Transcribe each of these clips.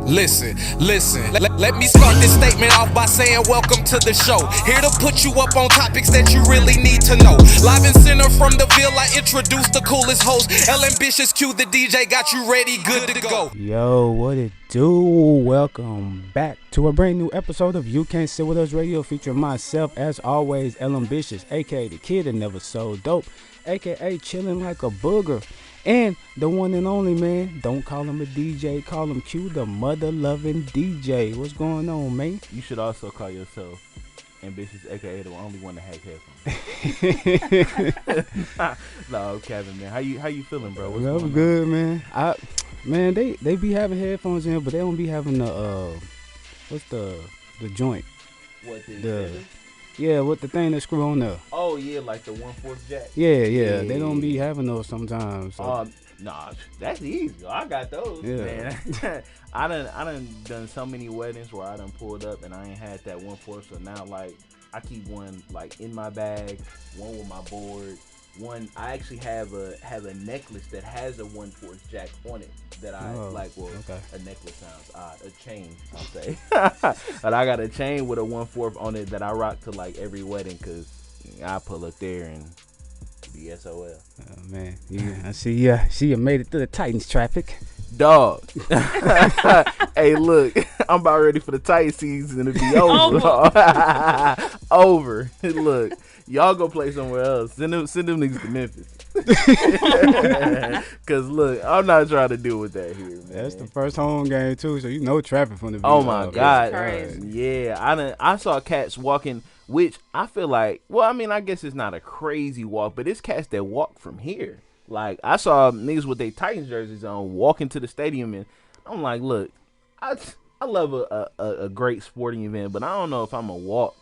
Listen. Let me start this statement off by saying welcome to the show. Here to put you up on topics that you really need to know. Live and center from the Ville, I introduce the coolest host. Y.C.S.W.U, the DJ, got you ready, good to go. Yo, what it do? Welcome back to a brand new episode of YouCan'tSitWithUsRadio, featuring myself, as always, Y.C.S.W.U, aka the kid that never sold dope, aka chilling like a booger. And the one and only, man, don't call him a DJ, call him Q, the mother-loving DJ. What's going on, man? You should also call yourself ambitious, aka the only one that has headphones. No, Kevin, man. How you feeling, bro? What's I'm good, man. Man, they be having headphones in, but they don't be having the what's the joint? What Yeah, with the thing that screw on there. Oh yeah, like the 1/4 jack. Yeah. They don't be having those sometimes. So. Nah, that's easy. I got those. Yeah. Man. I done so many weddings where I done pulled up and I ain't had that 1/4. So now like I keep one like in my bag, one with my board. One, I actually have a necklace that has a 1/4 jack on it that I like. Well, okay. A necklace sounds odd. A chain, I'll say. But I got a chain with a 1/4 on it that I rock to like every wedding because I pull up there and be SOL. Oh man, I see you made it through the Titans traffic. Dog. Hey, look, I'm about ready for the Titan season to be over. Over. Look. Y'all go play somewhere else. Send them niggas to Memphis. Cause look, I'm not trying to deal with that here, man. That's the first home game too, so you know traffic from the Oh my God. Yeah, I saw cats walking, which I feel like, well, I mean, I guess it's not a crazy walk, but it's cats that walk from here. Like I saw niggas with their Titans jerseys on walking to the stadium, and I'm like, look, I love a great sporting event, but I don't know if I'm gonna walk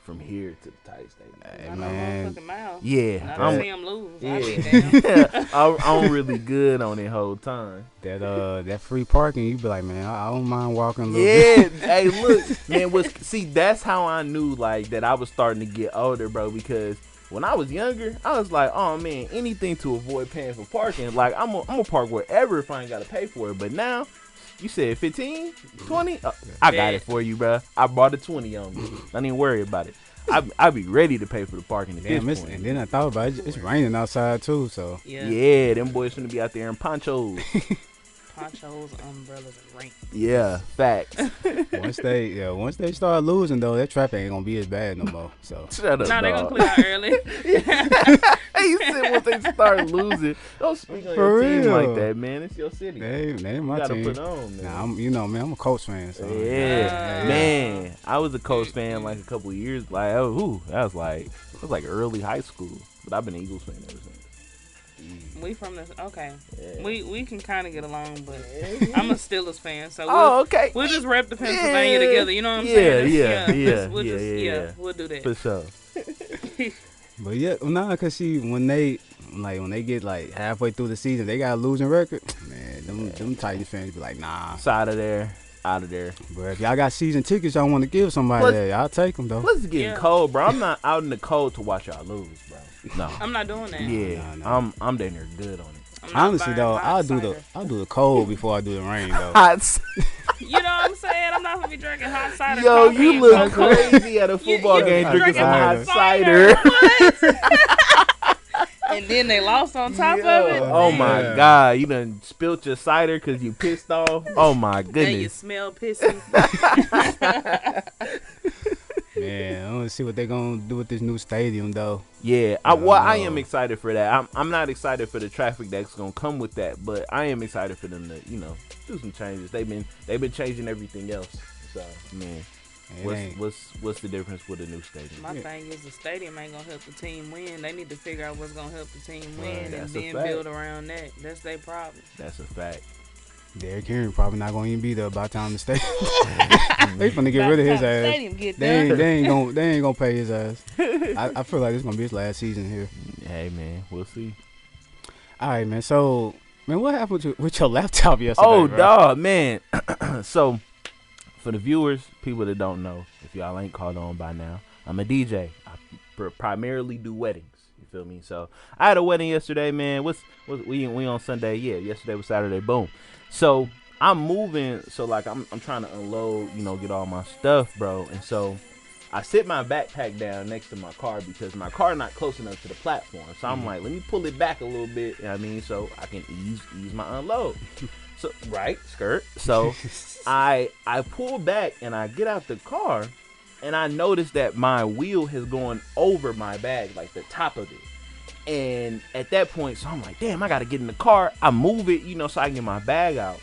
from here to the Titans Stadium. Hey, man. Yeah. I don't see him lose. Yeah. I'm really good on it whole time. That free parking, you be like, man, I don't mind walking a little bit. Yeah. Hey, look, man, that's how I knew like that I was starting to get older, bro, because when I was younger, I was like, oh man, anything to avoid paying for parking. Like I'm gonna park wherever if I ain't gotta pay for it. But now, you said 15, 20? I got it for you, bro. I brought a 20 on me. Don't even worry about it. I be ready to pay for the parking at this point. And then I thought about it. It's raining outside too, so. Yeah, them boys finna be out there in ponchos. Ponchos, umbrellas, and rain. Yeah, facts. Once they start losing though, that traffic ain't gonna be as bad no more. So shut up. Nah, they gonna clear out early. Hey, you said once they start losing, don't speak on your team like that, man. It's your city. They my team. You gotta put on, man. Nah, I'm a Colts fan. So. Yeah, man. I was a Colts fan like a couple of years. Like, that was like early high school. But I've been an Eagles fan ever since. We from the yeah. We can kind of get along, but I'm a Steelers fan, so we'll just rep the Pennsylvania together. You know what I'm saying? Yeah. We'll do that for sure. But yeah, cause when they get like halfway through the season, they got a losing record. Man, them Titans fans be like, nah, it's out of there. But if y'all got season tickets, y'all want to give somebody, I'll take them though. Let's get cold, bro. I'm not out in the cold to watch y'all lose, bro. No, I'm not doing that. Yeah, no. I'm down there good on it. Honestly though, I'll do the cold before I do the rain though. You know what I'm saying? I'm not gonna be drinking hot cider. Yo, you look crazy at a football game drinking some hot cider. And then they lost on top of it. Oh my God, you done spilt your cider because you pissed off. Oh my goodness. And you smell pissy. Man, I want to see what they're going to do with this new stadium, though. Yeah, I am excited for that. I'm not excited for the traffic that's going to come with that, but I am excited for them to, do some changes. They've been changing everything else. So, man, what's the difference with a new stadium? My thing is the stadium ain't going to help the team win. They need to figure out what's going to help the team win and then build around that. That's their problem. That's a fact. Derrick Henry probably not going to even be there by the time the stadium. They finna get rid of his ass. They ain't gonna pay his ass. I feel like this gonna be his last season here. Hey man, we'll see. All right, man. So, man, what happened with your laptop yesterday? Oh, dog, man. So, for the viewers, people that don't know, if y'all ain't caught on by now, I'm a DJ. I primarily do weddings. You feel me? So, I had a wedding yesterday, man. We on Sunday? Yeah, yesterday was Saturday. Boom. So I'm moving, so like I'm trying to unload, get all my stuff, bro. And so I sit my backpack down next to my car because my car not close enough to the platform. So I'm like, let me pull it back a little bit, so I can ease my unload. So skirt. So I pull back and I get out the car and I notice that my wheel has gone over my bag, like the top of it. And at that point, so I'm like, damn, I gotta get in the car. I move it, so I can get my bag out.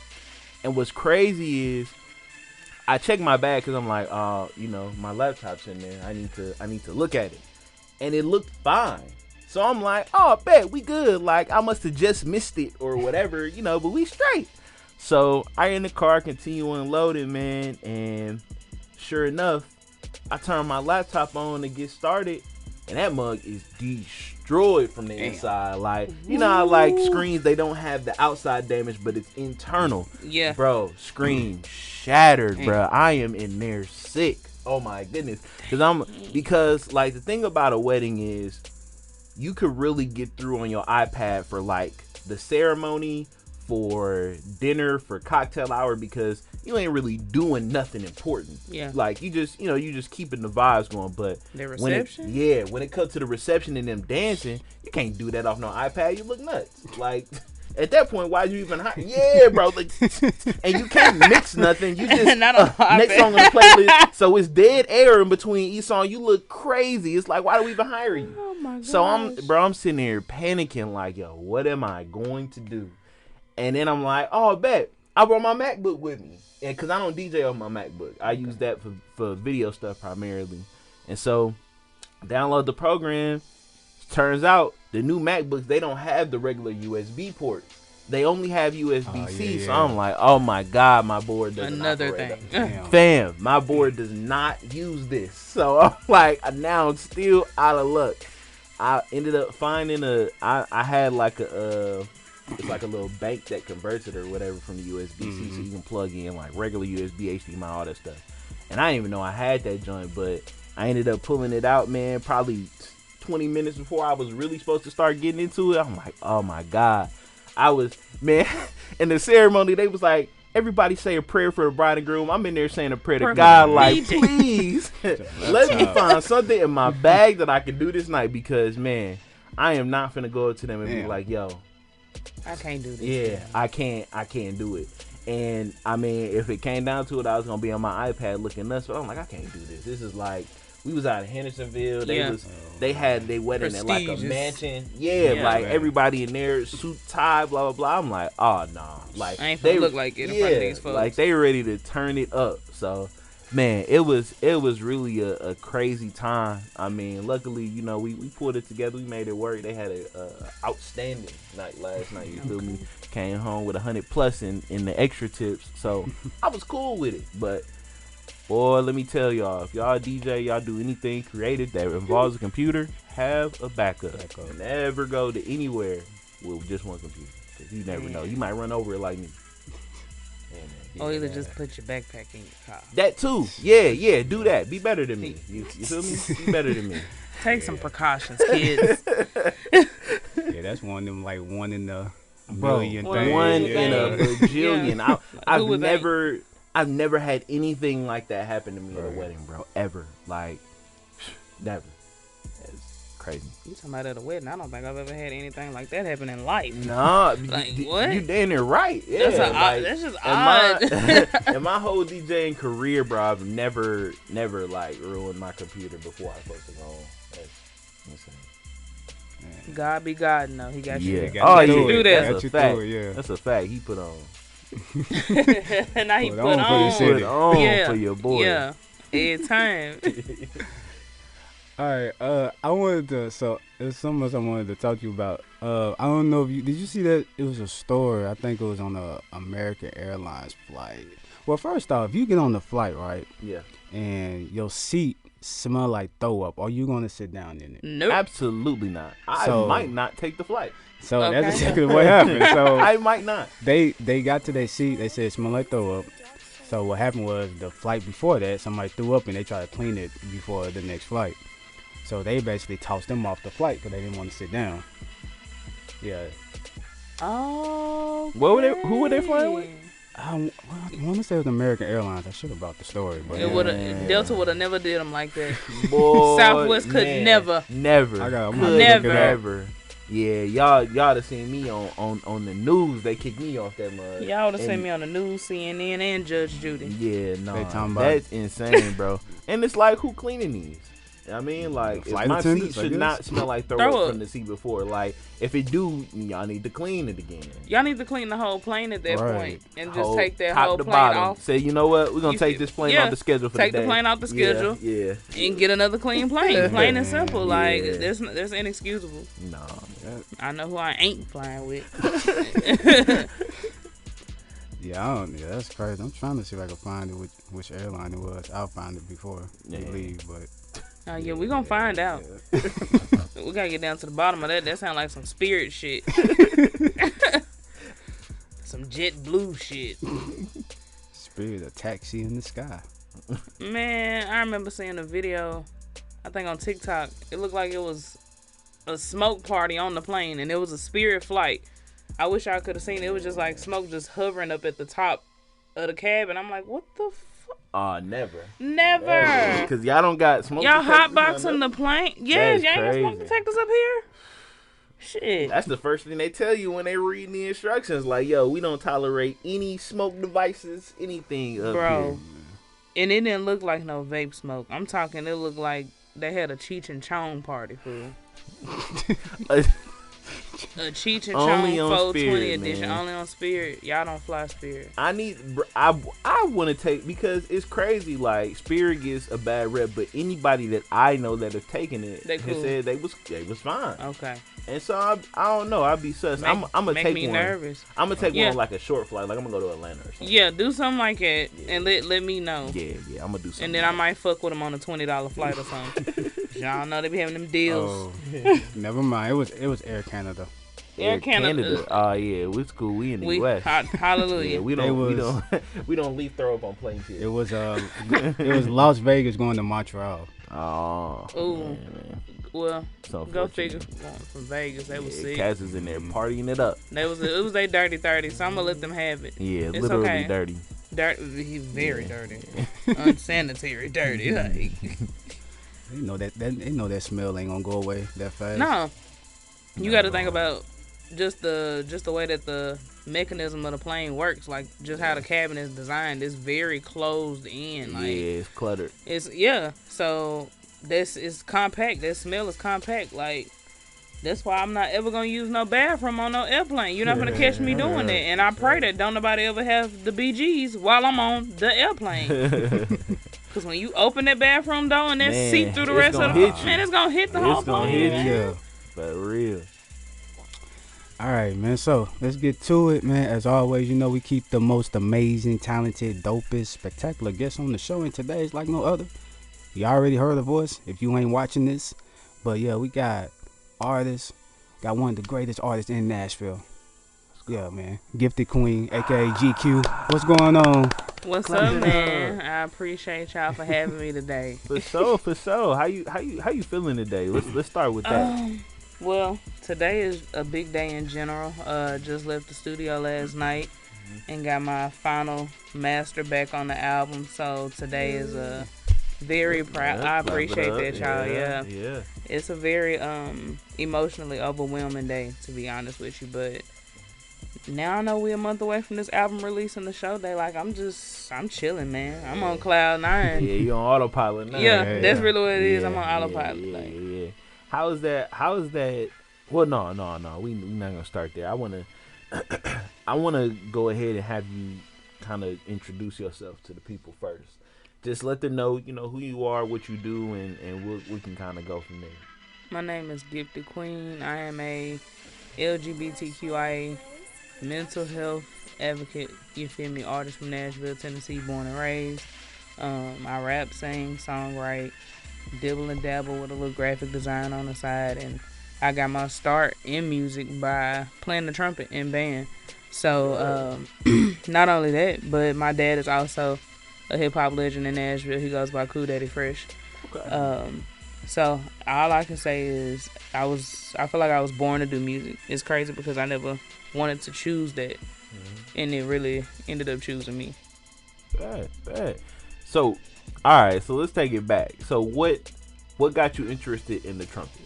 And what's crazy is I check my bag because I'm like, my laptop's in there. I need to look at it. And it looked fine. So I'm like, oh, bet we good. Like I must have just missed it or whatever, but we straight. So I in the car, continue unloading, man. And sure enough, I turn my laptop on to get started. And that mug is destroyed from the inside. Like, how like screens, they don't have the outside damage, but it's internal. Yeah. Bro, screen shattered, bro. I am in there sick. Oh my goodness. Because like the thing about a wedding is you could really get through on your iPad for like the ceremony, for dinner, for cocktail hour, because you ain't really doing nothing important. Yeah. Like you just keeping the vibes going. But the reception? When it comes to the reception and them dancing, you can't do that off no iPad. You look nuts. Like at that point, why'd you even hire? Yeah, bro. Like, and you can't mix nothing. You just next song on the playlist. So it's dead air in between each song. You look crazy. It's like, why do we even hire you? Oh my gosh. So I'm sitting here panicking like, yo, what am I going to do? And then I'm like, oh, bet. I brought my MacBook with me. And because I don't DJ on my MacBook. I use that for video stuff primarily. And so, download the program. Turns out, the new MacBooks, they don't have the regular USB port. They only have USB-C. So I'm like, oh my God, my board doesn't operate. Fam, my board does not use this. So I'm like, now I'm still out of luck. I ended up finding I had like it's like a little bank that converts it or whatever from the USB-C, so you can plug in like regular USB, HDMI, all that stuff. And I didn't even know I had that joint, but I ended up pulling it out, man, probably 20 minutes before I was really supposed to start getting into it. I'm like, oh my God. In the ceremony, they was like, everybody say a prayer for the bride and groom. I'm in there saying a prayer to God, like, please, let me find something in my bag that I can do this night, because, man, I am not finna go up to them and be like, yo, I can't do this. Yeah, I can't do it. And if it came down to it, I was gonna be on my iPad looking nuts. But I'm like, I can't do this. This is like, we was out of Hendersonville. They had their wedding in like a mansion. Everybody in there, suit, tie, blah blah blah. I'm like, oh no, like I ain't finna look like it in front of these folks. Like they ready to turn it up. So, man, it was really a crazy time. Luckily, we pulled it together. We made it work. They had a outstanding night last night. You feel me? Came home with 100+ in the extra tips. So I was cool with it. But boy, let me tell y'all, if y'all DJ, y'all do anything creative that involves a computer, have a backup. Never go to anywhere with just one computer, because you never know. You might run over it like me. Or either just put your backpack in your car. That too. Yeah, do that. Be better than me. You feel me? Be better than me. Take some precautions, kids. Yeah, that's one of them, like one in a million things. One in a bajillion. I've never had anything like that happen to me at a wedding, bro. Ever. Like, never. It's crazy. You talking about at a wedding? I don't think I've ever had anything like that happen in life. Nah, like what? You damn near right. Yeah, that's just odd. In my whole DJing career, bro, I've never like ruined my computer before I supposed to go home. That's insane. God be God, no, he got you. Do that. That's a fact. That's a fact. He put on. Now he put on for your boy. Yeah, every time. All right, I wanted to. So there's something else I wanted to talk to you about. I don't know if did you see that? It was a story. I think it was on a American Airlines flight. Well, first off, if you get on the flight, right? Yeah. And your seat smell like throw up, are you gonna sit down in it? Nope. Absolutely not. I might not take the flight. So that's exactly what happened. So I might not. They got to their seat. They said it smelled like throw up. So what happened was the flight before that, somebody threw up and they tried to clean it before the next flight. So they basically tossed them off the flight because they didn't want to sit down. Yeah. Oh. Who were they flying with? I want to say it was American Airlines. I should have brought the story, but Delta would have never did them like that. Boy, Southwest could never. Never. Yeah, y'all have seen me on the news. They kicked me off that mud. Y'all would have seen me on the news, CNN, and Judge Judy. Yeah, no, that's insane, bro. And it's like, who cleaning these? I mean, like, if my seat should not smell like throw up from the seat before. Like, if it do, y'all need to clean it again. Y'all need to clean the whole plane at that point and just take that whole plane off. Say, you know what? We're going to take this plane off the schedule for the day. Take the plane off the schedule. Yeah. And get another clean plane. Plain and simple. Like, that's inexcusable. No. I know who I ain't flying with. Yeah, that's crazy. I'm trying to see if I can find it, which airline it was. I'll find it before we leave, but... yeah, we're going to find out. We got to get down to the bottom of that. That sounds like some Spirit shit. Some JetBlue shit. Spirit, a taxi in the sky. Man, I remember seeing a video, I think on TikTok. It looked like it was a smoke party on the plane, and it was a Spirit flight. I wish I could have seen it. It was just like smoke just hovering up at the top of the cabin. I'm like, what the fuck? Never. Never. Because y'all don't got smoke y'all detectors. Y'all hotboxing the plane? Yes, y'all ain't got smoke detectors up here? Shit. That's the first thing they tell you when they read the instructions. Like, yo, we don't tolerate any smoke devices, anything up here. And it didn't look like no vape smoke. I'm talking, it looked like they had a Cheech and Chong party, fool. A Cheech and Chong 420 edition, only on Spirit. Y'all don't fly Spirit. I want to take, because it's crazy. Like, Spirit gets a bad rep, but anybody that I know that has taken it has said they was fine. Okay. And so I don't know. I'd be sus. I'm gonna take me one. Nervous. I'm gonna take one like a short flight. Like, I'm gonna go to Atlanta or something. Yeah, do something like that and let me know. Yeah. I'm gonna do something. And then I might fuck with them on a $20 flight or something. Y'all know they be having them deals. Oh, never mind. It was Air Canada. Air Canada. Oh yeah, we cool. We in the U.S. Hallelujah. Yeah, we don't leave throw up on planes here. It was Las Vegas going to Montreal. Oh. Ooh. Well, go figure. From Vegas, they was sick. Cass is in there partying it up. It was they dirty 30, so I'm gonna let them have it. Yeah, it's literally dirty. He's very dirty, unsanitary, dirty. Like. They know that smell ain't gonna go away that fast. No, you got to think about just the way that the mechanism of the plane works, like just how the cabin is designed. It's very closed in. Like, it's cluttered. So this is compact. That smell is compact. Like, that's why I'm not ever gonna use no bathroom on no airplane. You're not gonna catch me doing that. And I pray that don't nobody ever have the BGs while I'm on the airplane. Because when you open that bathroom door and that seep through the rest of the man, it's gonna hit the whole plane. It's gonna hit you. For real. All right, man. So let's get to it, man. As always, we keep the most amazing, talented, dopest, spectacular guests on the show, and today is like no other. You already heard the voice if you ain't watching this, but yeah, we got artists, got one of the greatest artists in Nashville. Yeah, man, Gifted Queen, aka GQ. What's going on? What's up, man? I appreciate y'all for having me today. For sure. How you feeling today? Let's start with that. Well, today is a big day in general. Just left the studio last night and got my final master back on the album. So today is very proud. I appreciate that, y'all. Yeah. It's a very emotionally overwhelming day, to be honest with you. But now I know we're a month away from this album release and the show day. Like, I'm chilling, man. I'm on cloud 9. Yeah, you're on autopilot now. Yeah, that's really what it is. I'm on autopilot. Yeah. How is that? Well, no. We're not gonna start there. I wanna go ahead and have you kind of introduce yourself to the people first. Just let them know, who you are, what you do, and we can kind of go from there. My name is Gifted Queen. I am a LGBTQIA mental health advocate. You feel me? Artist from Nashville, Tennessee, born and raised. I rap, sing, songwrite, dibble and dabble with a little graphic design on the side, and I got my start in music by playing the trumpet in band. So not only that, but my dad is also a hip hop legend in Nashville. He goes by Cool Daddy Fresh. Okay. So all I can say is I feel like I was born to do music. It's crazy because I never wanted to choose that. and it really ended up choosing me. Bad. So, all right. So let's take it back. So what got you interested in the trumpet?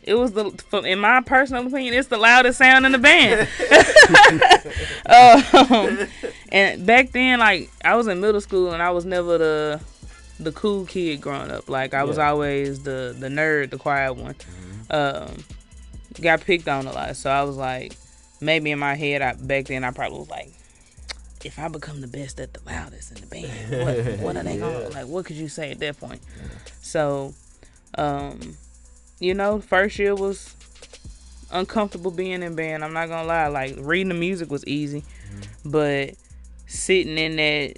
It was in my personal opinion, it's the loudest sound in the band. And back then, like, I was in middle school and I was never the cool kid growing up. Like, I was always the nerd, the quiet one. Got picked on a lot, so I was like, maybe in my head, back then I probably was like, if I become the best at the loudest in the band, what are they gonna like? What could you say at that point? So, first year was uncomfortable being in band. I'm not gonna lie. Like, reading the music was easy, but sitting in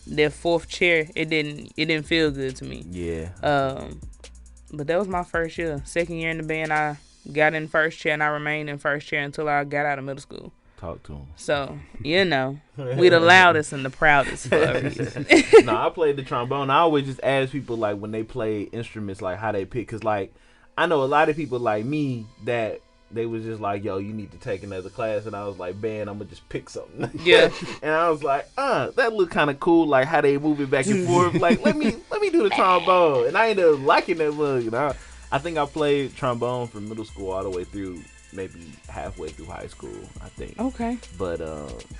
that fourth chair, it didn't feel good to me. Yeah. But that was my first year. Second year in the band, I got in first chair and I remained in first chair until I got out of middle school. Talk to him. So, we the loudest and the proudest for a reason. No, I played the trombone. I always just ask people, like, when they play instruments, like, how they pick. Because, like, I know a lot of people like me that they was just like, yo, you need to take another class. And I was like, man, I'm going to just pick something. Yeah. And I was like, that look kind of cool. Like, how they move it back and forth. Like, let me do the trombone. And I ended up liking that look. I think I played trombone from middle school all the way through, maybe halfway through high school, I think. Okay. But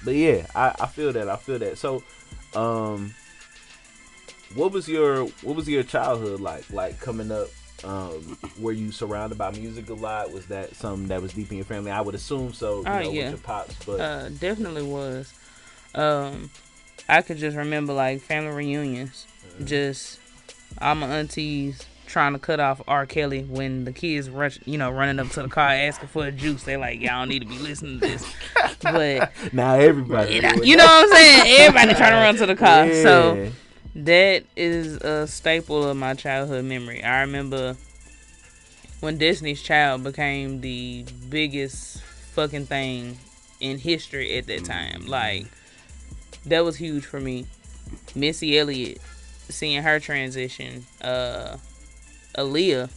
yeah, I feel that. So, what was your childhood like coming up? Were you surrounded by music a lot? Was that something that was deep in your family? I would assume so. With your pops, but definitely was. I could just remember, like, family reunions, just all my aunties trying to cut off R. Kelly when the kids running up to the car asking for a juice. They like, y'all need to be listening to this. But now everybody, you know what I'm saying? Everybody trying to run to the car. Yeah. So that is a staple of my childhood memory. I remember when Destiny's Child became the biggest fucking thing in history at that time. Like, that was huge for me. Missy Elliott, seeing her transition. Aaliyah,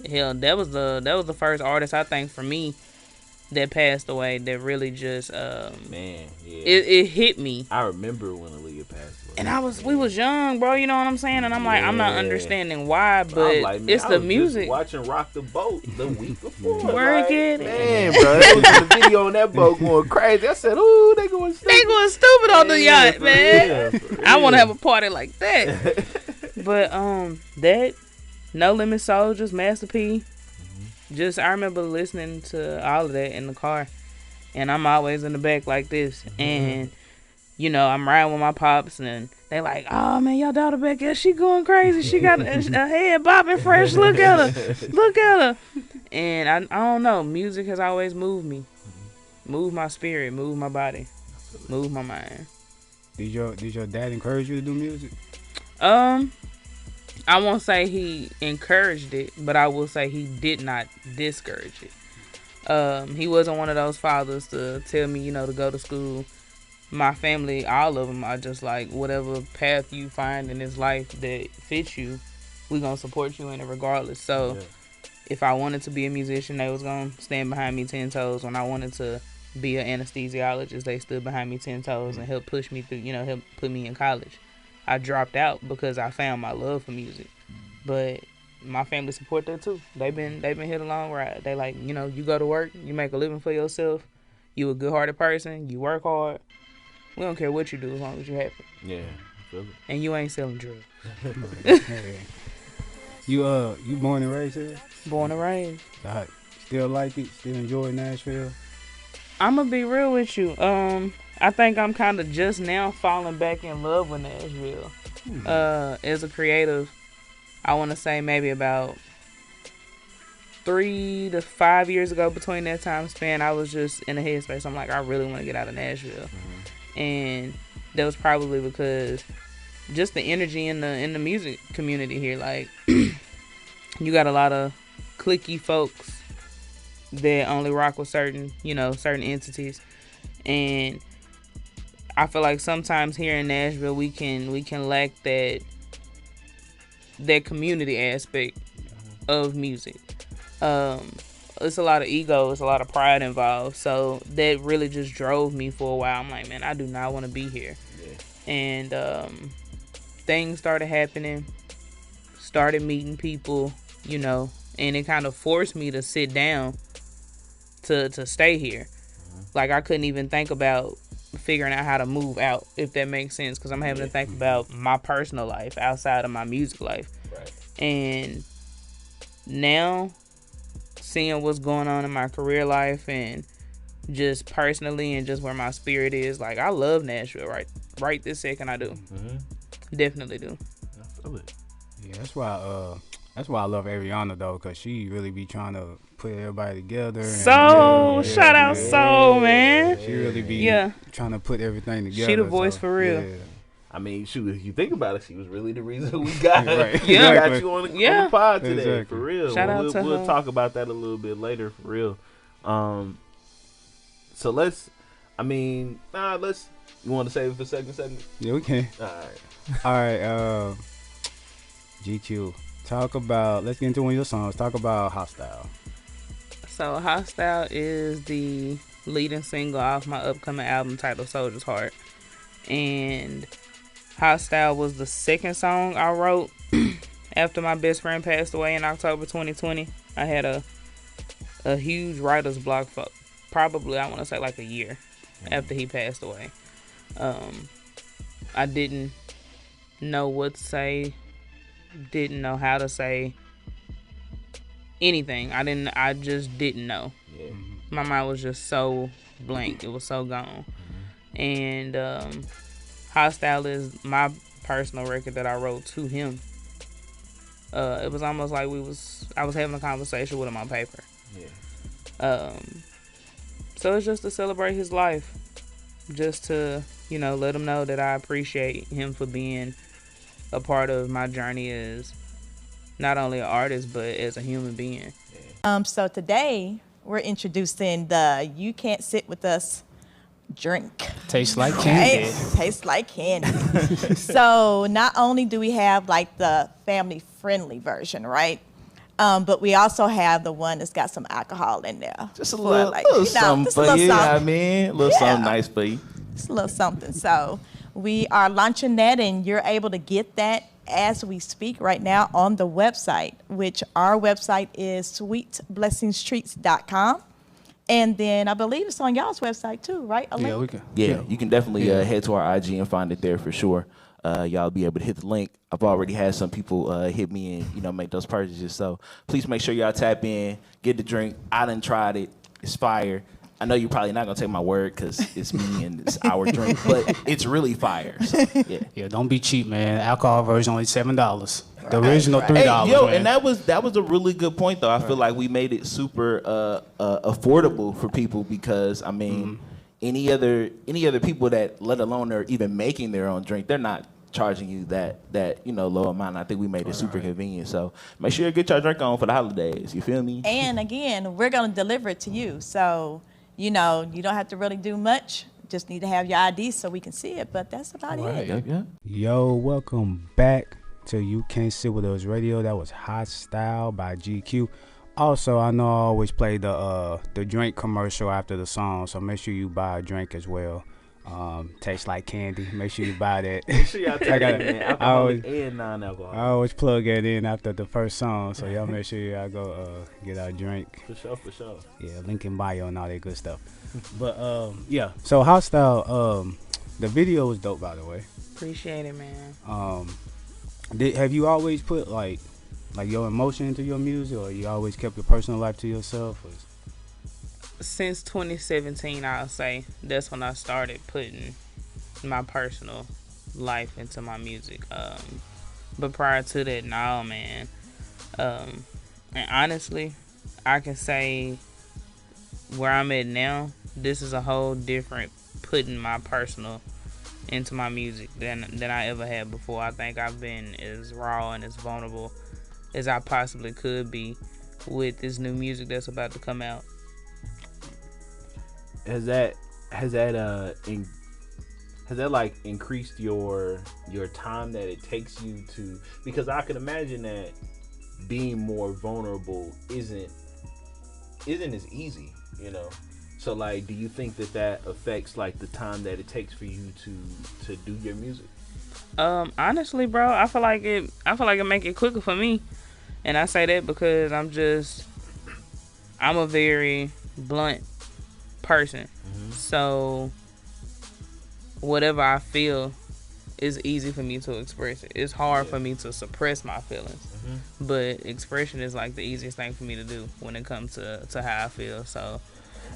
hell, that was the first artist, I think, for me that passed away that really just it hit me. I remember when Aaliyah passed away, and we was young, bro. You know what I'm saying? And I'm like, I'm not understanding why, but like, man, it's the music. Just watching Rock the Boat the week before. Work it, man, bro. There was a video on that boat going crazy. I said, ooh, they going stupid on the yacht, man. I want to have a party like that. But that No Limit Soldiers, Master P. Just, I remember listening to all of that in the car. And I'm always in the back like this. And, I'm riding with my pops. And they like, oh, man, your daughter back there, she going crazy. She got a head bobbing fresh. Look at her. And I don't know. Music has always moved me. Moved my spirit. Moved my body. Moved my mind. Did your dad encourage you to do music? I won't say he encouraged it, but I will say he did not discourage it. He wasn't one of those fathers to tell me, to go to school. My family, all of them, are just like, whatever path you find in this life that fits you, we're going to support you in it regardless. So if I wanted to be a musician, they was going to stand behind me 10 toes. When I wanted to be an anesthesiologist, they stood behind me 10 toes and helped push me through, help put me in college. I dropped out because I found my love for music, but my family support that too. They've been here the long ride. They like, you go to work, you make a living for yourself, you a good-hearted person, you work hard. We don't care what you do as long as you're happy. Yeah, I feel it. And you ain't selling drugs. You born and raised here? Born and raised. Still like it? Still enjoy Nashville? I'm gonna be real with you. I think I'm kind of just now falling back in love with Nashville. As a creative, I want to say maybe about 3 to 5 years ago, between that time span, I was just in a headspace. I'm like, I really want to get out of Nashville. And that was probably because just the energy in the music community here. Like, you got a lot of cliquey folks that only rock with certain entities. And I feel like sometimes here in Nashville we can lack that community aspect of music. A it's a lot of ego, it's a lot of pride involved. So that really just drove me for a while. I'm like, man, I do not want to be here. Yeah. And things started happening, started meeting people, you know, and it kind of forced me to sit down to stay here. Like, I couldn't even think about figuring out how to move out, if that makes sense, because I'm having to think about my personal life outside of my music life. Right. And now, seeing what's going on in my career life and just personally and just where my spirit is, like, I love Nashville right this second. I do. Definitely do. I feel it. Yeah, that's why I love Ariana though, cause she really be trying to put everybody together. So shout out, So man. She really be trying to put everything together. She the voice for real. Yeah. I mean, shoot, if you think about it, she was really the reason we got, right. we got you on the pod today, exactly. for real. Shout out to we'll her. talk about that a little bit later, for real. So let's, you want to save it for second segment? Yeah, we can. All right, GQ. Let's get into one of your songs. Talk about Hostile. So Hostile is the leading single off my upcoming album titled Soldier's Heart. And Hostile was the second song I wrote after my best friend passed away in October 2020. I had a huge writer's block for probably, I want to say, like a year after he passed away. I didn't know what to say, didn't know how to say anything. I just didn't know. Yeah. My mind was just so blank. It was so gone. And Hostile is my personal record that I wrote to him. It was almost like I was having a conversation with him on paper. Yeah. So it's just to celebrate his life. Just to, let him know that I appreciate him for being a part of my journey as not only an artist, but as a human being. So today, we're introducing the You Can't Sit With Us drink. Tastes like candy. Right? Tastes like candy. So not only do we have like the family-friendly version, right? But we also have the one that's got some alcohol in there. Just a little something for you, I mean. A little something nice for you. Just a little something. So we are launching that, and you're able to get that as we speak right now on the website, which our website is sweetblessingstreats.com. And then I believe it's on y'all's website too, right? Yeah, we can. Yeah, you can definitely head to our IG and find it there for sure. Y'all be able to hit the link. I've already had some people hit me and make those purchases. So please make sure y'all tap in, get the drink. I done tried it. It's fire. I know you're probably not gonna take my word because it's me and it's our drink, but it's really fire. So, yeah, don't be cheap, man. Alcohol version only $7. The original $3. Hey, yo, man. and that was a really good point though. I feel like we made it super affordable for people because I mean, any other people that, let alone they're even making their own drink, they're not charging you that low amount. I think we made it super convenient. So make sure you get your drink on for the holidays. You feel me? And again, we're gonna deliver it to you. So you don't have to really do much. Just need to have your ID so we can see it. But that's about it. Yeah. Yo, welcome back to You Can't Sit With Us Radio. That was Hostile by GQ. Also, I know I always play the drink commercial after the song, so make sure you buy a drink as well. Tastes like candy. Make sure you buy that. Make sure y'all take it, alcoholic and non-alcoholic. I always plug that in after the first song, so y'all make sure y'all go get our drink. For sure. Yeah, link in bio and all that good stuff. But so Hostile, the video was dope, by the way. Appreciate it, man. Have you always put like your emotion into your music, or you always kept your personal life to yourself? Or? Since 2017, I'll say that's when I started putting my personal life into my music. But prior to that, no, man. And honestly, I can say where I'm at now, this is a whole different putting my personal into my music than I ever had before. I think I've been as raw and as vulnerable as I possibly could be with this new music that's about to come out. Has that like increased your time that it takes you to, because I can imagine that being more vulnerable isn't isn't as easy, you know. So like, do you think that affects like the time that it takes for you to do your music? Honestly, bro, I feel like it make it quicker for me, and I say that because I'm a very blunt person, so whatever I feel is easy for me to express it. It's hard for me to suppress my feelings, but expression is like the easiest thing for me to do when it comes to how I feel. So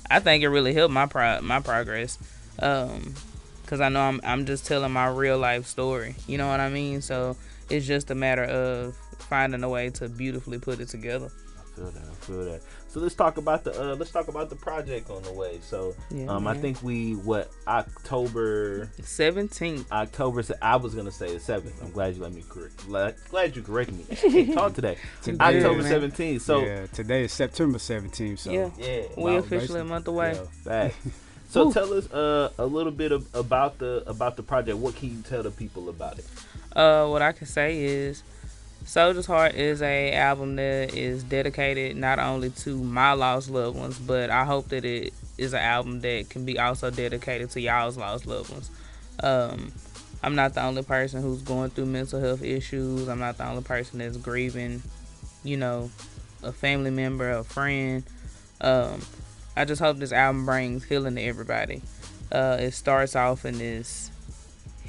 I think it really helped my progress, because I know I'm just telling my real life story. You know what I mean? So it's just a matter of finding a way to beautifully put it together. I feel that. So let's talk about the project on the way. So I think October 17th. I was gonna say the 7th. I'm glad you let me correct. Glad you corrected me. I can't talk today. October 17th. So yeah, today is September 17th. So yeah, we officially a month away. Fact. So tell us a little bit about the project. What can you tell the people about it? What I can say is, Soldier's Heart is a album that is dedicated not only to my lost loved ones, but I hope that it is an album that can be also dedicated to y'all's lost loved ones. I'm not the only person who's going through mental health issues. I'm not the only person that's grieving, a family member, a friend. I just hope this album brings healing to everybody. It starts off in this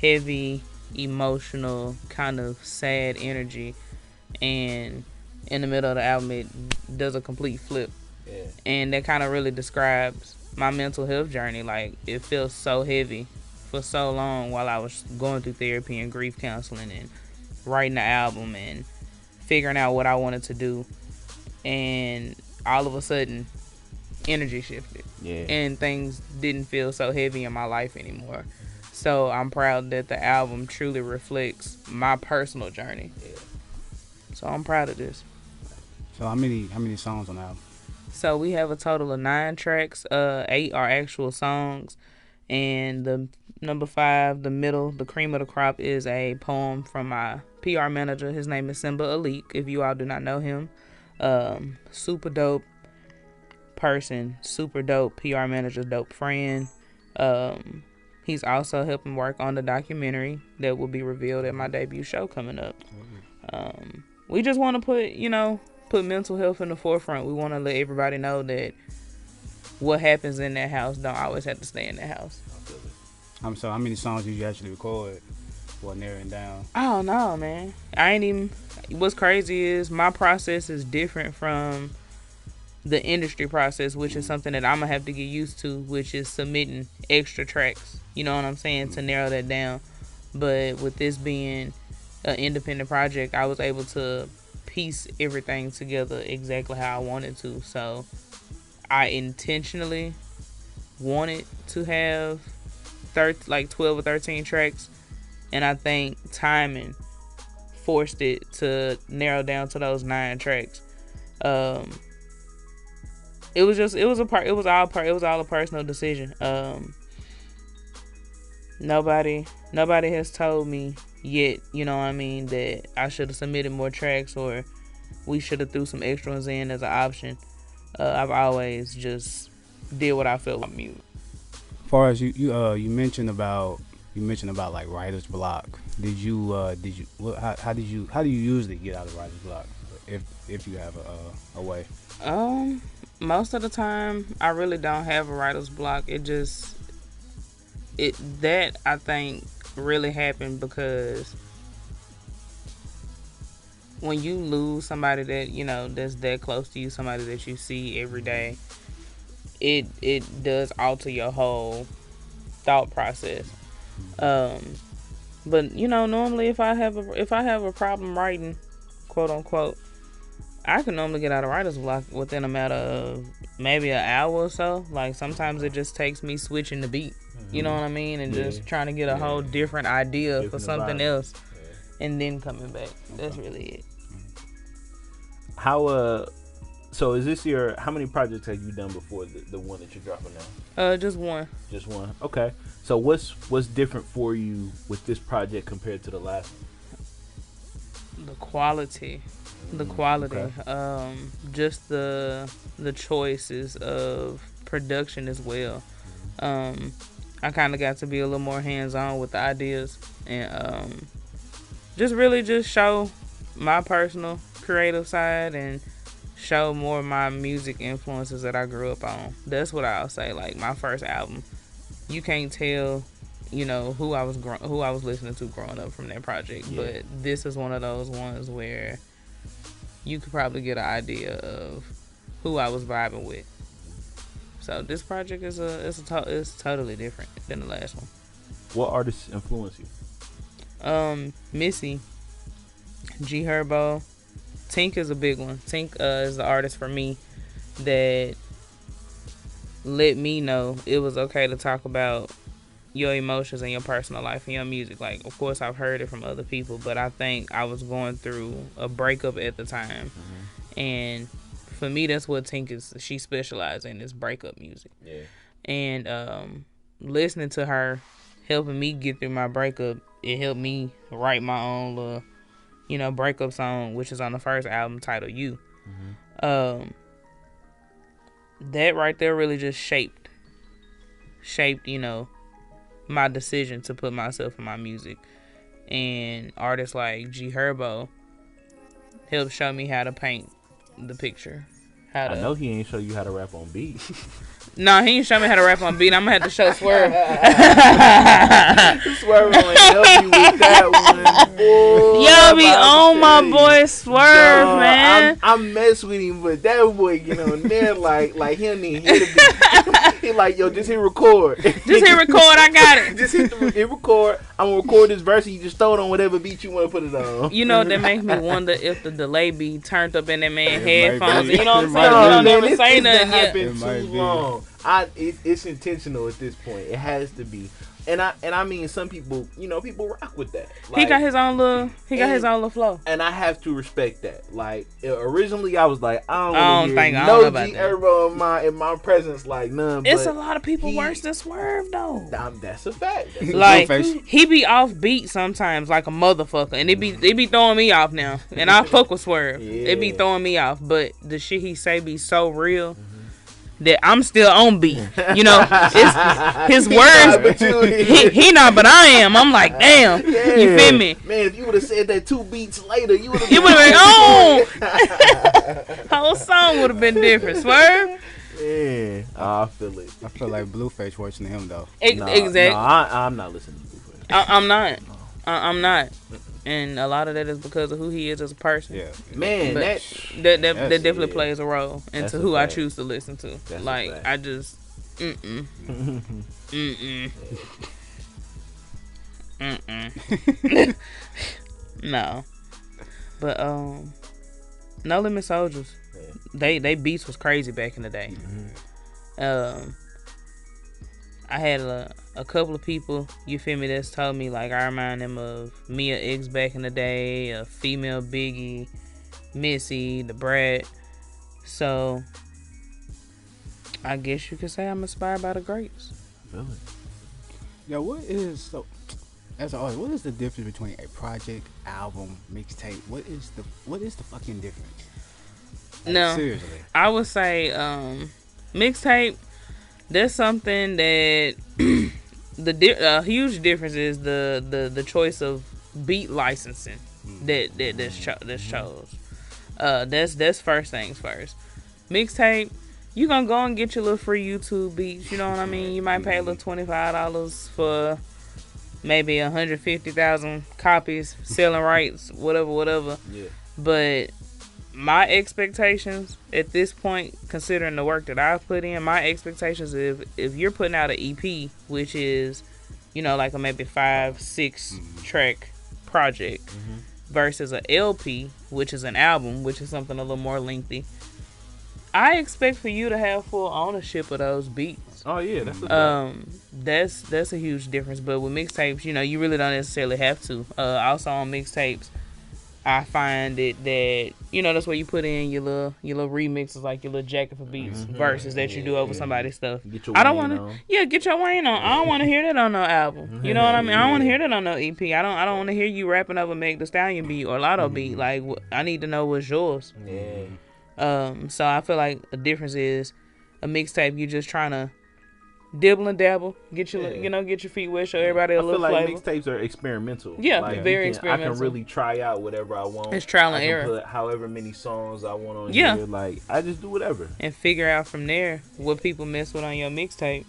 heavy, emotional, kind of sad energy, and in the middle of the album it does a complete flip. And that kind of really describes my mental health journey. Like, it feels so heavy for so long while I was going through therapy and grief counseling and writing the album and figuring out what I wanted to do, and all of a sudden energy shifted and things didn't feel so heavy in my life anymore. So I'm proud that the album truly reflects my personal journey. So I'm proud of this. So how many songs on the album? So we have a total of 9 tracks. 8 are actual songs, and the number 5, the middle, the cream of the crop, is a poem from my PR manager. His name is Simba Alik. If you all do not know him, super dope person, super dope PR manager, dope friend. He's also helping work on the documentary that will be revealed at my debut show coming up. We just want to put mental health in the forefront. We want to let everybody know that what happens in that house don't always have to stay in that house. So how many songs did you actually record while narrowing down? I don't know, man. What's crazy is my process is different from the industry process, which is something that I'm going to have to get used to, which is submitting extra tracks. You know what I'm saying? To narrow that down. But with this being an independent project, I was able to piece everything together exactly how I wanted to. So I intentionally wanted to have 12 or 13 tracks, and I think timing forced it to narrow down to those 9 tracks. It was all a personal decision. Nobody has told me yet, that I should have submitted more tracks or we should have threw some extra ones in as an option. I've always just did what I felt like music. As far as you mentioned about like writer's block, how do you usually get out of writer's block, if you have a way? Most of the time I really don't have a writer's block. That I think really happened because when you lose somebody that that's that close to you, somebody that you see every day, it does alter your whole thought process. But normally if I have a problem writing, quote unquote, I can normally get out of writer's block within a matter of maybe an hour or so. Like, sometimes it just takes me switching the beat, you know what I mean, and just trying to get a whole different idea for something else, and then coming back. That's really it. How so is this how many projects have you done before the one that you're dropping now? Just one. Just one. Okay. So what's different for you with this project compared to the last one? The quality. The quality, Okay. just the choices of production as well. I kind of got to be a little more hands on with the ideas and just really just show my personal creative side and show more of my music influences that I grew up on. That's what I'll say. Like my first album, you can't tell, who I was listening to growing up from that project. Yeah. But this is one of those ones where you could probably get an idea of who I was vibing with. So this project is totally different than the last one. What artists influence you? Missy, G Herbo, Tink is a big one. Tink is the artist for me that let me know it was okay to talk about your emotions and your personal life and your music. Like, of course, I've heard it from other people, but I think I was going through a breakup at the time, and for me, that's what Tink is. She specializes in is breakup music. Yeah. And listening to her, helping me get through my breakup, it helped me write my own little, breakup song, which is on the first album titled You. That right there really just shaped, my decision to put myself in my music. And artists like G Herbo helped show me how to paint the picture. I know he ain't show you how to rap on beat. No, he ain't show me how to rap on beat. I'm gonna have to show Swerve. Swerve only help you with that one, boy. Yo, be on my boy Swerve, Yo, man. I mess with him, but that boy get on there like he don't even hear the beat. He like, yo, just hit record. Just hit record, I got it. Just hit record. I'm gonna record this verse and you just throw it on whatever beat you want to put it on. You know, that makes me wonder if the delay be turned up in that man's headphones. be. You know what I'm saying? No, You don't man, never say it's nothing yet. happened It might too be. long. It's intentional at this point. It has to be. And I mean, some people, people rock with that. He got his own little flow. And I have to respect that. Like, originally I was like, I don't I hear don't no know about G that. Herbo in my presence, like none. It's but a lot of people worse than Swerve though. That's a fact. Like, Blueface. he be off beat sometimes like a motherfucker, and they be throwing me off now. And I fuck with Swerve. Yeah. It be throwing me off, but the shit he say be so real that I'm still on beat. It's his words. He not, but I am. I'm like, damn. Yeah. You feel me? Man, if you would have said that 2 beats later, you would have You would have been on. Whole song would have been different. Swerve. Yeah, I feel it. I feel like Blueface worse than him though. Exactly. No, I'm not listening to Blueface. I'm not. I'm not. And a lot of that is because of who he is as a person. Yeah. Man, But that that definitely plays a role That's into a who I fact. choose to listen to. That's a Like, fact. I just, no. But No Limit Soldiers, they beats was crazy back in the day. I had a couple of people, you feel me, that's told me, like, I remind them of Mia X back in the day, a female Biggie, Missy, the Brat. So I guess you could say I'm inspired by the greats. Really? Yeah, what is the difference between a project, album, mixtape? What is the fucking difference? Like, No, seriously. I would say mixtape. There's something that the huge difference is the choice of beat licensing that's chose. That's first things first. Mixtape, you gonna go and get your little free YouTube beats. You know what I mean? You might pay a little $25 for maybe 150,000 copies, selling rights, whatever. Yeah. But my expectations at this point, considering the work that I've put in, my expectations is if you're putting out an EP, which is, like a maybe 5-6 track project, versus an LP, which is an album, which is something a little more lengthy, I expect for you to have full ownership of those beats. Oh yeah, that's a That's a huge difference. But with mixtapes, you really don't necessarily have to. Also on mixtapes, I find it that, you know, that's where you put in your little remixes, like your little jacket for beats verses that you do over somebody's stuff. Get your I don't Wayne want to. on. Yeah, get your Wayne on. I don't want to hear that on no album. You know what I mean? I don't want to hear that on no EP. I don't want to hear you rapping over Meg Thee Stallion beat or Lotto beat. Like, I need to know what's yours. Yeah. So I feel like a difference is a mixtape. You just trying to dibble and dabble, get your get your feet wet, show everybody a little flavor. I feel like mixtapes are experimental. Yeah, like, very experimental. I can really try out whatever I want. It's trial and I can error. put however many songs I want on here. Like, I just do whatever. And figure out from there what people mess with on your mixtape.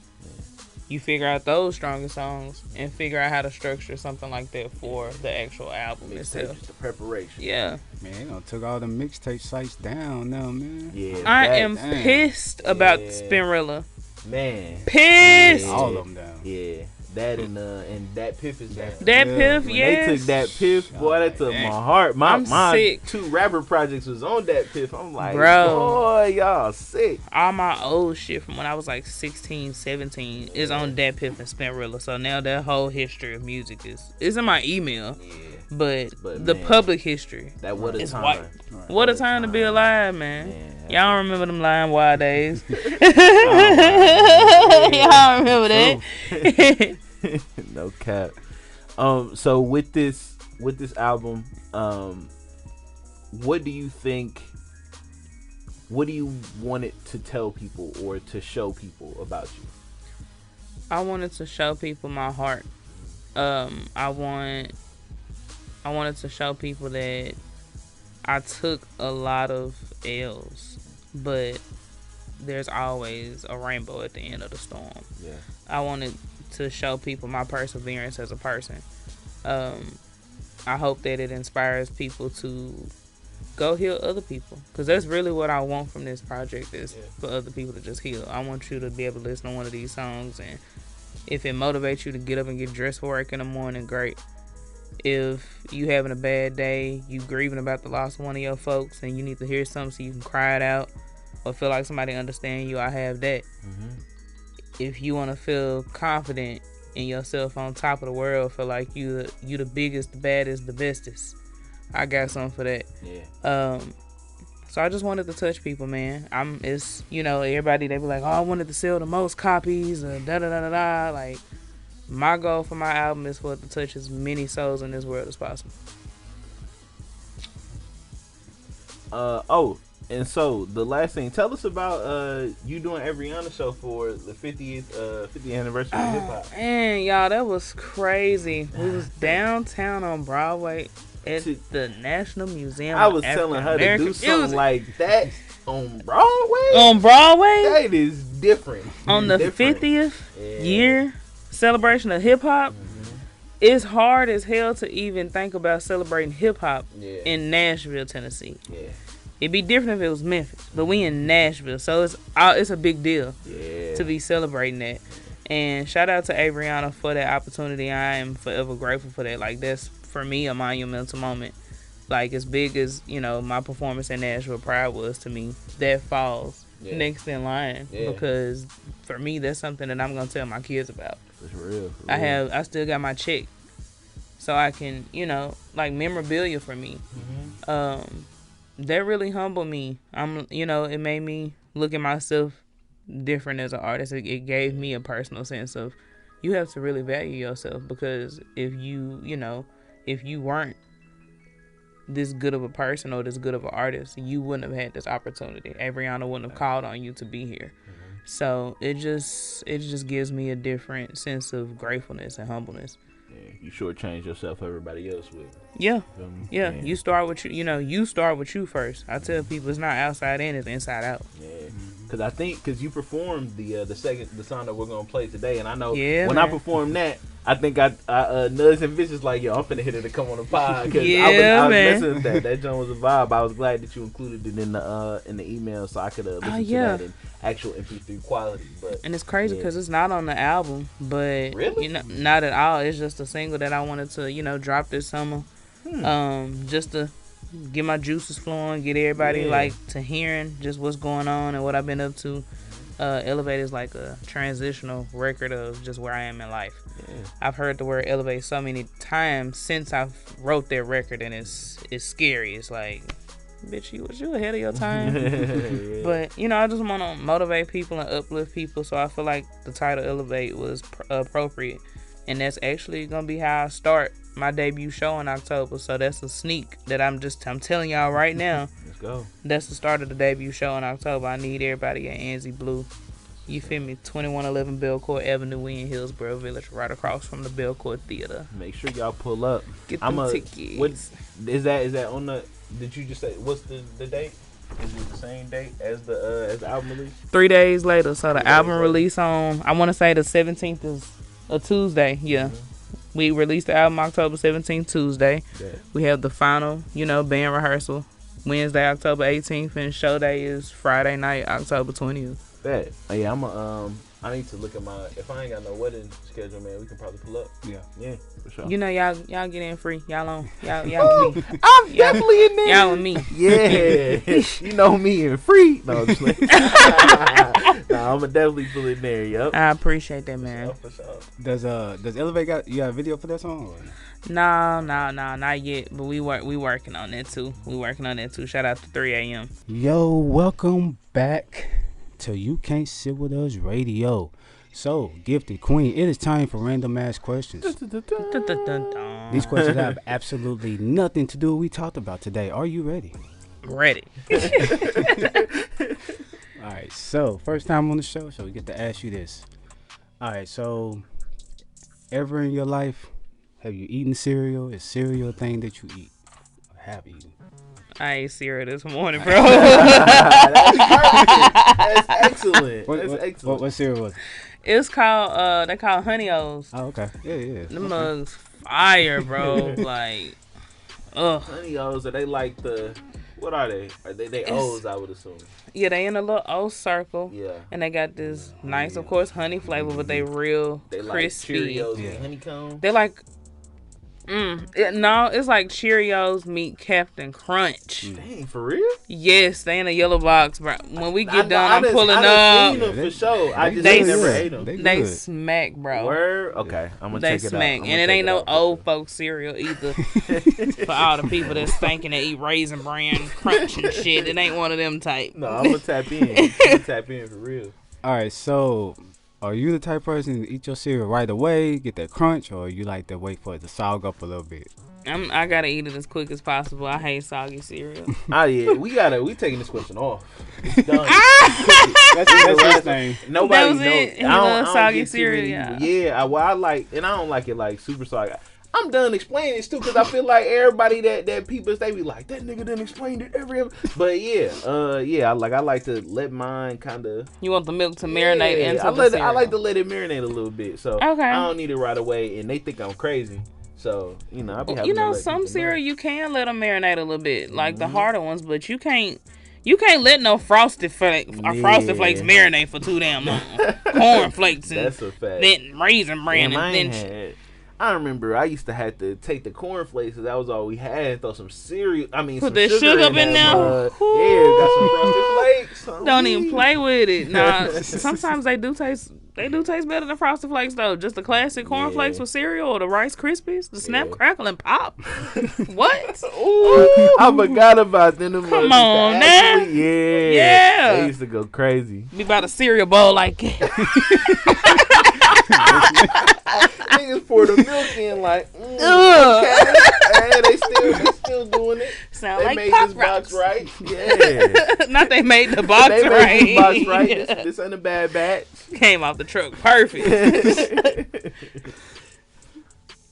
You figure out those stronger songs and figure out how to structure something like that for the actual album itself. Just the preparation. Yeah. Man, they done took all the mixtape sites down now, man. Yeah. I am pissed about Spinrilla. Man. Pissed. All of them down. Yeah. That and that Piff is down. That Piff, When yes. they took that Piff, boy, that took my heart. My sick. 2 rapper projects was on that Piff. I'm like, Bro. boy, y'all sick. All my old shit from when I was like 16, 17 is on that Piff and Spinrilla. So now that whole history of music is in my email. Yeah. But the man, public history that what a is time. white. What a time to be alive, man. Y'all remember them Lion Wild days? Y'all remember that? No cap. So with this album, what do you think? What do you want it to tell people or to show people about you? I wanted to show people my heart. I wanted to show people that I took a lot of L's, but there's always a rainbow at the end of the storm. Yeah. I wanted to show people my perseverance as a person. I hope that it inspires people to go heal other people, because that's really what I want from this project, is for other people to just heal. I want you to be able to listen to one of these songs, and if it motivates you to get up and get dressed for work in the morning, great. If you having a bad day, you grieving about the loss of one of your folks, and you need to hear something so you can cry it out or feel like somebody understand you, I have that. If you want to feel confident in yourself, on top of the world, feel like you the biggest, the baddest, the bestest, I got something for that. So I just wanted to touch people, man. It's everybody, they be like, oh, I wanted to sell the most copies, or da da da da da. Like, my goal for my album is for it to touch as many souls in this world as possible. And so the last thing, tell us about you doing Everyana show for the 50th anniversary of hip hop. Man, y'all, that was crazy. We was downtown on Broadway at the National Museum. I was telling her to do something like that on Broadway. On Broadway, that is different. On the 50th year celebration of hip hop. It's hard as hell to even think about celebrating hip hop in Nashville, Tennessee. It'd be different if it was Memphis, but we in Nashville, so it's a big deal to be celebrating that. And shout out to Avriana for that opportunity. I am forever grateful for that. Like, that's for me a monumental moment. Like, as big as my performance in Nashville Pride was to me, that falls next in line because for me that's something that I'm gonna tell my kids about. For real. I still got my check, so I can like memorabilia for me. That really humbled me. It made me look at myself different as an artist. It gave me a personal sense of, you have to really value yourself, because if you weren't this good of a person or this good of an artist, you wouldn't have had this opportunity. Avriana wouldn't have called on you to be here. So it just gives me a different sense of gratefulness and humbleness. You shortchange yourself for everybody else with. Yeah. You start with you start with you first. I tell people it's not outside in, it's inside out. Because you performed the song that we're gonna play today, and I know when man. I performed that, I think I nudged and Vicious like, yo, I'm finna hit it to come on the pod, because I was messing with that. That joint was a vibe. I was glad that you included it in the email, so I could listen to that in actual MP3 quality. And it's crazy because it's not on the album, but really? Not at all. It's just a single that I wanted to drop this summer, just to get my juices flowing, get everybody like to hearing just what's going on and what I've been up to. Elevate is like a transitional record of just where I am in life. Yeah. I've heard the word elevate so many times since I wrote that record, and it's scary. It's like, bitch, you ahead of your time. Yeah. But I just want to motivate people and uplift people, so I feel like the title Elevate was appropriate, and that's actually gonna be how I start my debut show in October. So that's a sneak that I'm telling y'all right now. Let's go. That's the start of the debut show in October. I need everybody at Anzie Blue. You feel me? 2111 Belcourt Avenue. We in Hillsborough Village, right across from the Belcourt Theater. Make sure y'all pull up. Get them tickets. What is that on the? Did you just say what's the date? Is it the same date as the album release? 3 days later. So the album release on, I want to say the 17th is a Tuesday. Yeah. Mm-hmm. We released the album October 17th, Tuesday. Yeah. We have the final, band rehearsal Wednesday, October 18th, and show day is Friday night, October 20th. Bet. Yeah, I need to look at if I ain't got no wedding schedule, man, we can probably pull up. Yeah, for sure. Y'all get in free. Y'all with me. I'm definitely in there. Y'all with me. Yeah. You know me and free. No, just like, I'm gonna definitely pull in there. Yep. I appreciate that, man. For sure. Does Elevate got a video for that song? Or? No, not yet. But we working on that too. Shout out to 3 a.m. Yo, welcome back to You Can't Sit With Us Radio. So, Gifted Queen, it is time for random ass questions. These questions have absolutely nothing to do with what we talked about today. Are you ready? Ready. All right, so first time on the show, so we get to ask you this. All right, so ever in your life, have you eaten cereal? Is cereal a thing that you eat or have eaten? I ate cereal this morning, bro. That's perfect. That's excellent. What cereal was it? It's called, they call Honey O's. Oh, okay. Yeah. Them mugs fire, bro. Like, ugh. Honey O's, are they like what are they? Are they O's, I would assume. Yeah, they in a little O circle. Yeah. And they got this nice, of course, honey flavor, but they real crispy. Like Cheerios and honeycomb? They're like, it's like Cheerios meet Captain Crunch. Dang, for real? Yes, they in a yellow box, bro. When we get done, I'm pulling up. Seen them for sure. I just never ate them. They smack, bro. Word? Okay, I'm gonna check it out. They smack, and it ain't no old folks cereal either. For all the people that's thinking they eat Raisin Bran Crunch and shit, it ain't one of them type. No, I'm gonna tap in. For real. All right, so are you the type of person to eat your cereal right away, get that crunch, or you like to wait for it to sog up a little bit? I gotta eat it as quick as possible. I hate soggy cereal. Yeah, we taking this question off. It's done. That's the last thing. Nobody knows. I don't soggy cereal. Yeah, I like, and I don't like it like super soggy. I'm done explaining this too, because I feel like everybody that people, they be like, that nigga done explained it every episode. But I like to let mine kind of. You want the milk to marinate into the cereal. I like to let it marinate a little bit, so okay. I don't need it right away, and they think I'm crazy. So I be having some cereal you can let them marinate a little bit, like the harder ones, but you can't let no frosted flakes marinate for too damn long. Corn flakes and that's a fact. Then Raisin Bran and then I remember I used to have to take the cornflakes, because that was all we had, and throw some cereal. Put some sugar up in there. Got some frosted flakes. Don't even play with it. Nah, sometimes they do taste better than frosted flakes though. Just the classic cornflakes with cereal, or the Rice Krispies, the Snap, Crackle, and Pop. What? Ooh, I forgot about them. Come on now. Yeah. They used to go crazy. Be about a cereal bowl like Niggas pour the milk in like, okay. Hey, they still doing it. Sound they like made Pop this Rocks. Box right. Yeah. Not they made the box they right. Made this box right. This ain't a bad batch. Came off the truck perfect.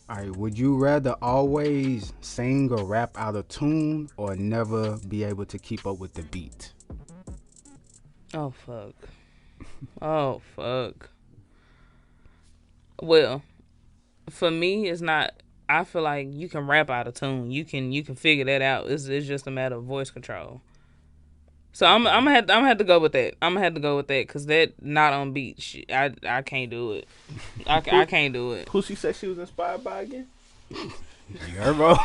All right, would you rather always sing or rap out of tune, or never be able to keep up with the beat? Oh fuck. Well, for me, it's not. I feel like you can rap out of tune. You can figure that out. It's just a matter of voice control. So I'm gonna have to go with that. Because that not on beat. I can't do it. I can't do it. Who she said she was inspired by again? You heard, bro?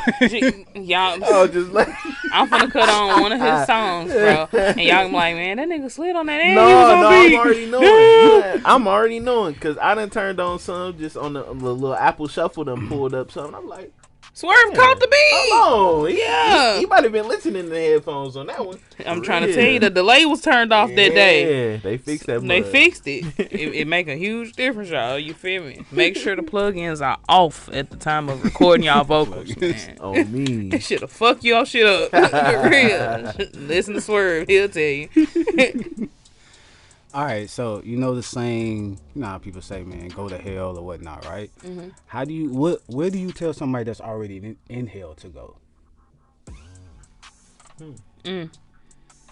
Y'all, just like I'm finna cut on one of his songs, bro. And y'all be like, man, that nigga slid on that ass. no, I'm already knowing. I'm already knowing because I done turned on some just on the little Apple Shuffle done pulled up something. I'm like, Swerve caught the beat. hold on. Yeah. He might have been listening to the headphones on that one. I'm trying to tell you, the delay was turned off that day. Yeah, they fixed that. They bug. fixed it. It make a huge difference, y'all. You feel me? Make sure the plugins are off at the time of recording y'all vocals, man. On me. That shit'll fuck y'all shit up. For real. Listen to Swerve, he'll tell you. All right, so you know the saying, you know how people say, man, go to hell or whatnot, right? Mm-hmm. How do you, where do you tell somebody that's already in hell to go?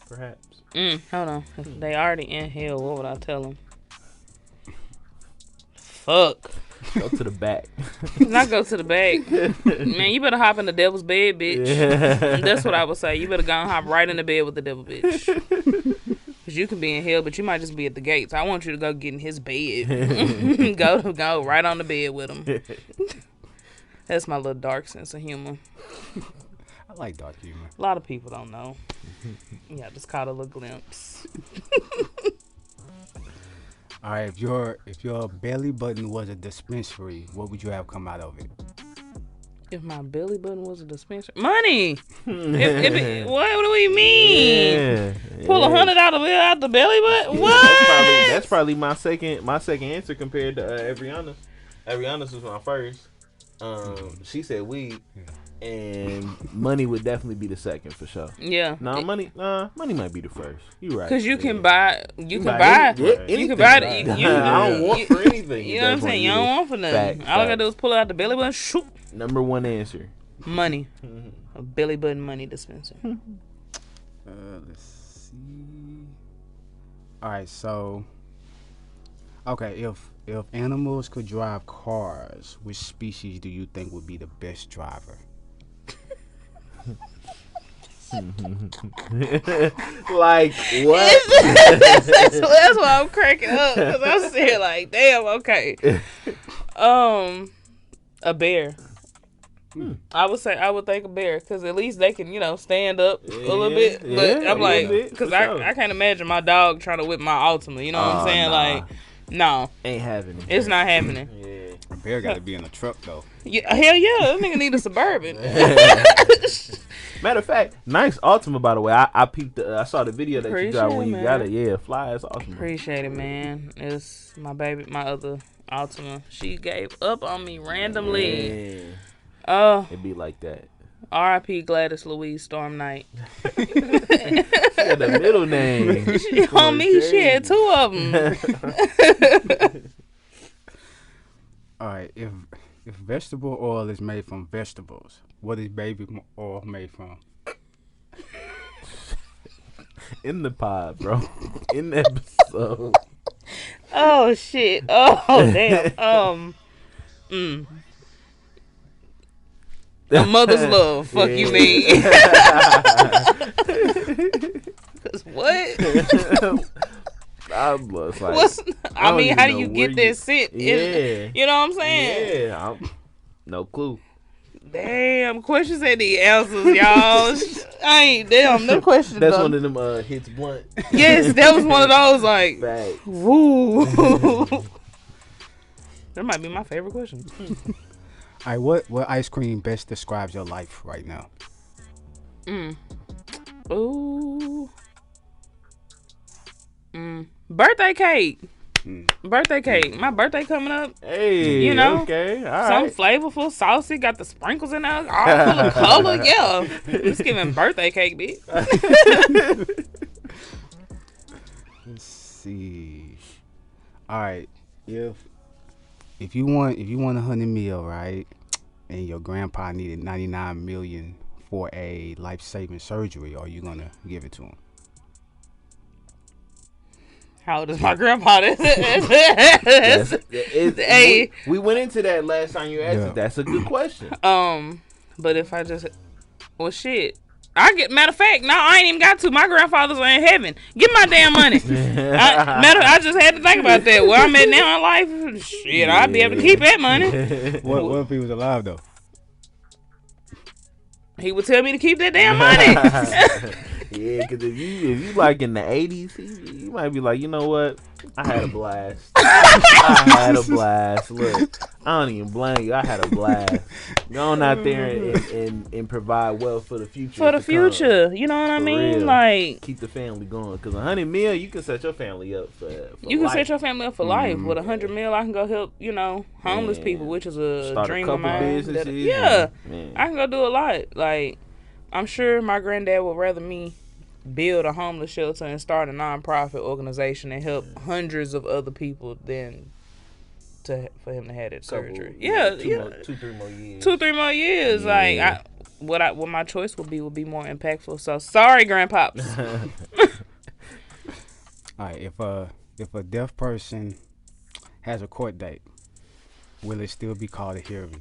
Perhaps. Hold on. If they already in hell, what would I tell them? Fuck. Go to the back. Not go to the back. Man, you better hop in the devil's bed, bitch. Yeah. That's what I would say. You better go and hop right in the bed with the devil, bitch. Because you can be in hell, but you might just be at the gates. I want you to go get in his bed. Go right on the bed with him. That's my little dark sense of humor. I like dark humor. A lot of people don't know. Yeah, just caught a little glimpse. All right, if your belly button was a dispensary, what would you have come out of it? If my belly button was a dispenser, money. What do we mean? Yeah. Pull $100 out the belly button? What? That's probably my second answer compared to Ariana's. Ariana's was my first. She said weed, and money would definitely be the second for sure. Yeah. Money might be the first. You right? Because you can buy it. anything. I don't want for anything. You know what I'm saying? You don't want for nothing. All I gotta do is pull it out the belly button. Shoot. Number one answer. Money. A belly button money dispenser. Let's see. All right, so okay, if animals could drive cars, which species do you think would be the best driver? Like what? That's why I'm cracking up, because I'm saying like, damn, okay. A bear. I would think a bear, because at least they can, stand up a little bit. But I'm like, because I can't imagine my dog trying to whip my Altima. You know what I'm saying? Nah. Like, no, Ain't happening. it's not happening. Yeah. A bear got to be in a truck though. Yeah, hell yeah, that nigga need a Suburban. Matter of fact, nice Altima, by the way. I peeped. I saw the video that you got Appreciate when it, you man. got it. Yeah, fly is awesome. Appreciate it, man. It's my baby, my other Altima. She gave up on me randomly. It'd be like that. R.I.P. Gladys Louise Storm Knight. She had the middle name. She on me. She had two of them. All right, if vegetable oil is made from vegetables, what is baby oil made from? In the pod, bro. In the episode. Oh shit. Oh damn. A mother's love. Fuck you mean? Cause what? I was like, I mean, even how do know you where get that scent? Yeah. You know what I'm saying? Yeah. No clue. Damn, questions and the answers, y'all. I ain't damn. No questions. That's though. one of them hits blunt. Yes, that was one of those like. Facts. Woo. That might be my favorite question. All right, what ice cream best describes your life right now? Ooh. Birthday cake. Birthday cake. My birthday coming up. Hey, You know, okay, all Some right. flavorful, saucy, got the sprinkles in there, all full of color. Yeah. Just giving birthday cake, bitch. Let's see. All right, if you want $100 million, right, and your grandpa needed $99 million for a life-saving surgery, are you gonna give it to him? How old is my grandpa? Hey. We went into that last time you asked it. That's a good question. But if I just, well, shit. Matter of fact, no, I ain't even got to. My grandfathers are in heaven. Give my damn money. I just had to think about that. Where I'm at now in life, shit, I'd be able to keep that money. What if he was alive though? He would tell me to keep that damn money. Yeah, because if you like in the 80s, you might be like, you know what? I had a blast. I had a blast. Look, I don't even blame you. I had a blast. Go on out there and provide wealth for the future. For the future. You know what I mean? Real. Like, keep the family going. Because $100 million, you can set your family up for you can life. set your family up for life. With $100 million, I can go help, homeless people, which is a Start dream a of couple mine. businesses. Yeah. I can go do a lot. Like, I'm sure my granddad would rather me build a homeless shelter and start a nonprofit organization and help hundreds of other people than for him to have that surgery. Yeah, 2-3 more years. 2-3 more years. Yeah. Like, what my choice would be more impactful. So sorry, grandpops. All right, if a deaf person has a court date, will it still be called a hearing?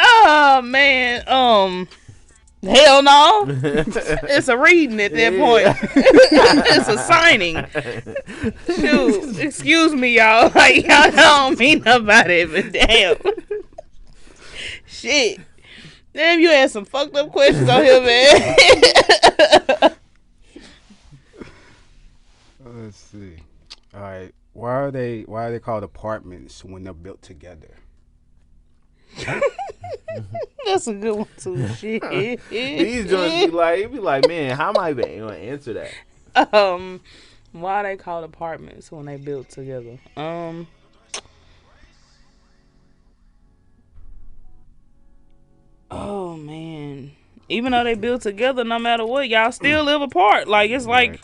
Oh man, hell no. It's a reading at that point. It's a signing. Shoot, excuse me, y'all. Like, y'all don't mean about it, but damn. Shit. Damn, you had some fucked up questions on here, man. Let's see. All right. Why are they called apartments when they're built together? That's a good one too. Shit. These joints be like, man, how am I even gonna answer that? Why they called apartments when they built together? Oh man. Even though they built together, no matter what, y'all still live apart. Like, it's like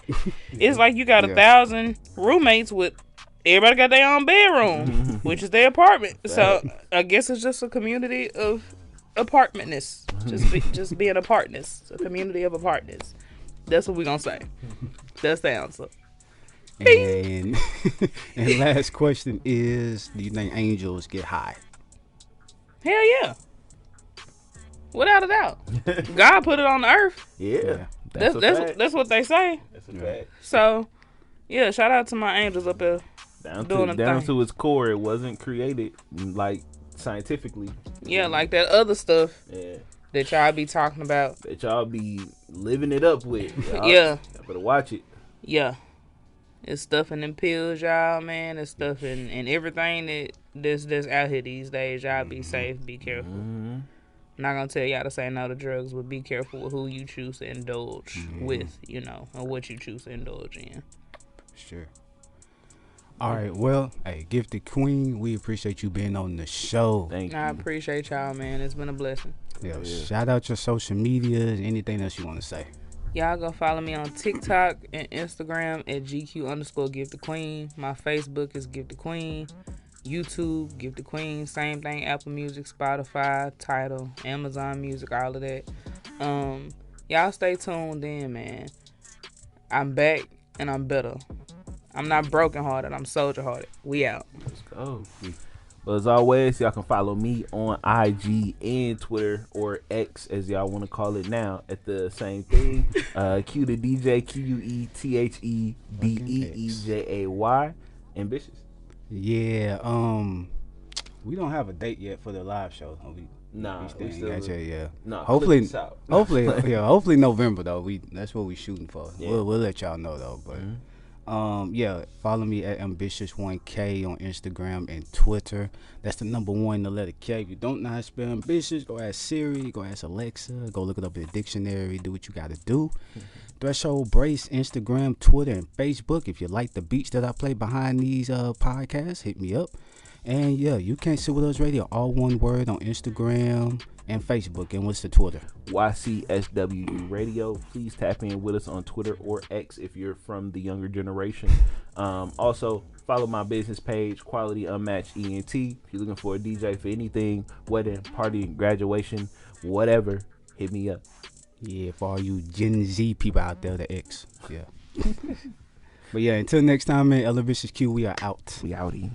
it's like you got 1,000 roommates with everybody got their own bedroom, which is their apartment. So I guess it's just a community of apartmentness. Just being apartness. A community of apartness. That's what we're gonna say. That's the answer. And and last question is, do you think angels get high? Hell yeah. Without a doubt. God put it on the earth. Yeah. That's what they say. That's a fact. So, yeah, shout out to my angels up there. Down to its core, it wasn't created like scientifically. Yeah, like that other stuff. Yeah. That y'all be talking about. That y'all be living it up with. Y'all, yeah. Y'all better watch it. Yeah. It's stuff in them pills, y'all, man. It's stuff in everything that's out here these days. Y'all be safe, be careful. Mm-hmm. I'm not gonna tell y'all to say no to drugs, but be careful with who you choose to indulge with, and what you choose to indulge in. Sure. All right, well, hey, Gifted Queen, we appreciate you being on the show. Thank you. I appreciate y'all, man. It's been a blessing. Yeah. Shout out your social medias, anything else you want to say. Y'all go follow me on TikTok and Instagram at GQ_GiftedQueen. My Facebook is Gifted Queen. YouTube, Gifted Queen, same thing. Apple Music, Spotify, Tidal, Amazon Music, all of that. Y'all stay tuned in, man. I'm back and I'm better. I'm not broken hearted. I'm soldier hearted. We out. Let's go. Well, as always, y'all can follow me on IG and Twitter, or X as y'all want to call it now, at the same thing. Q the DJ, QUETHEDEEJAY. Ambitious. Yeah, we don't have a date yet for the live show. Yeah. No, hopefully, hopefully November though. That's what we shooting for. Yeah. We'll let y'all know though. But follow me at ambitious1k on Instagram and Twitter. That's the number 1, the letter K. If you don't know how to spell ambitious, go ask Siri, go ask Alexa, go look it up in the dictionary. Do what you got to do. Threshold Brace, Instagram, Twitter, and Facebook. If you like the beats that I play behind these podcasts, hit me up. And yeah, You Can't Sit With Us Radio, all one word, on Instagram and Facebook. And what's the Twitter? Y.C.S.W.U Radio. Please tap in with us on Twitter or X if you're from the younger generation. Also, follow my business page, Quality Unmatched ENT. If you're looking for a DJ for anything, wedding, party, graduation, whatever, hit me up. Yeah, for all you Gen Z people out there, the X. Yeah. But yeah, until next time, man, Ella Vicious Q, we are out. We outie.